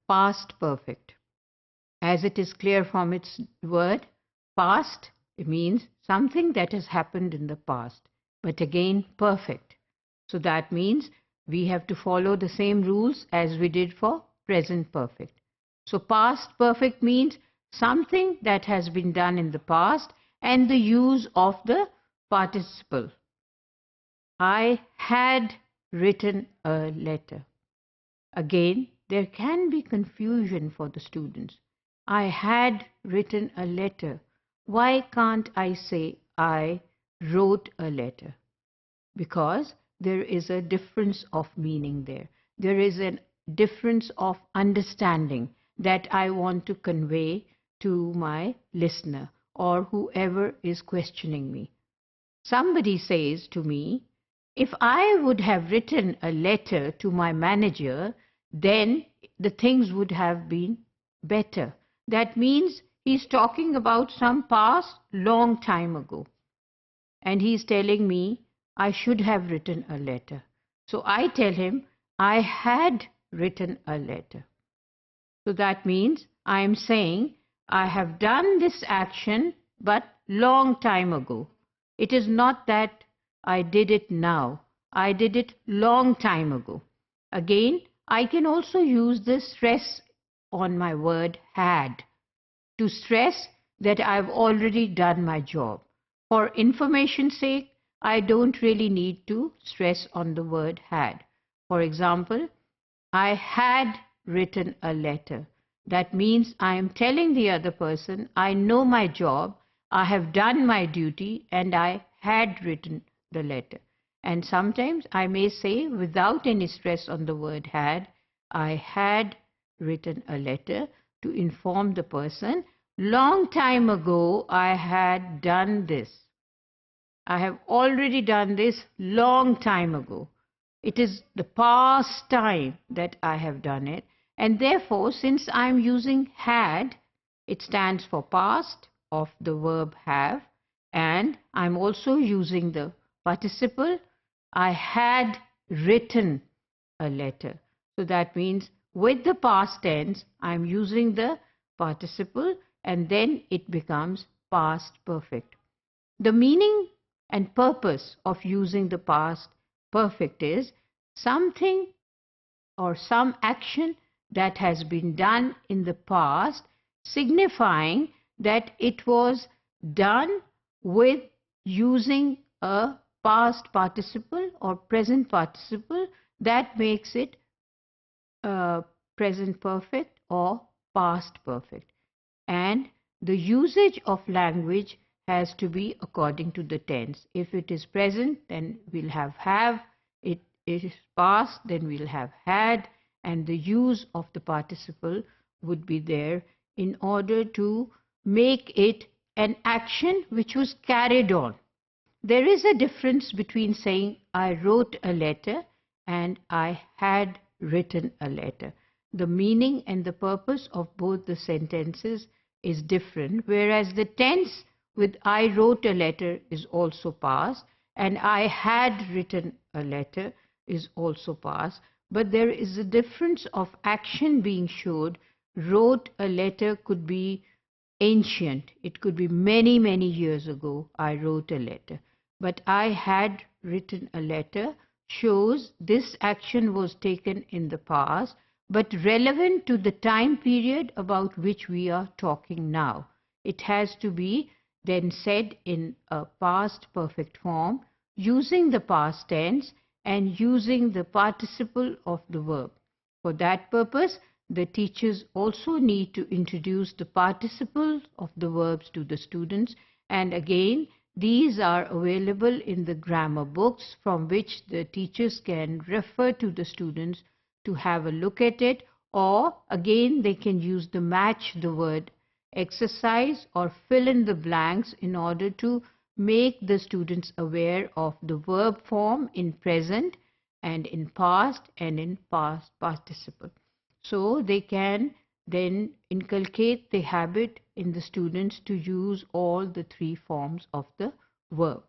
Past perfect. As it is clear from its word, past, it means something that has happened in the past, but again perfect. So that means we have to follow the same rules as we did for present perfect. So past perfect means something that has been done in the past and the use of the participle. I had written a letter. Again, there can be confusion for the students. I had written a letter. Why can't I say I wrote a letter? Because there is a difference of meaning there. There is a difference of understanding that I want to convey to my listener or whoever is questioning me. Somebody says to me, if I would have written a letter to my manager, then the things would have been better. That means he's talking about some past long time ago. And he's telling me I should have written a letter. So I tell him I had written a letter. So that means I am saying I have done this action but long time ago. It is not that I did it now. I did it long time ago. Again, I can also use the stress on my word had to stress that I've already done my job. For information's sake, I don't really need to stress on the word had. For example, I had written a letter. That means I am telling the other person, I know my job, I have done my duty, and I had written the letter. And sometimes I may say, without any stress on the word had, I had written a letter to inform the person, long time ago I had done this. I have already done this long time ago. It is the past time that I have done it. And therefore, since I am using had, it stands for past of the verb have. And I'm also using the participle. I had written a letter. So that means with the past tense, I'm using the participle and then it becomes past perfect. The meaning and purpose of using the past perfect is something or some action that has been done in the past, signifying that it was done with using a past participle or present participle that makes it present perfect or past perfect. And the usage of language has to be according to the tense. If it is present, then we'll have. It is past, then we'll have had. And the use of the participle would be there in order to make it an action which was carried on. There is a difference between saying I wrote a letter and I had written a letter. The meaning and the purpose of both the sentences is different, whereas the tense with I wrote a letter is also past and I had written a letter is also past. But there is a difference of action being showed. Wrote a letter could be ancient. It could be many, many years ago I wrote a letter. But I had written a letter shows this action was taken in the past, but relevant to the time period about which we are talking now. It has to be then said in a past perfect form, using the past tense and using the participle of the verb. For that purpose, the teachers also need to introduce the participles of the verbs to the students, and again, these are available in the grammar books from which the teachers can refer to the students to have a look at it, or again they can use the match the word exercise or fill in the blanks in order to make the students aware of the verb form in present and in past and in past participle. So they can then inculcate the habit in the students to use all the three forms of the verb.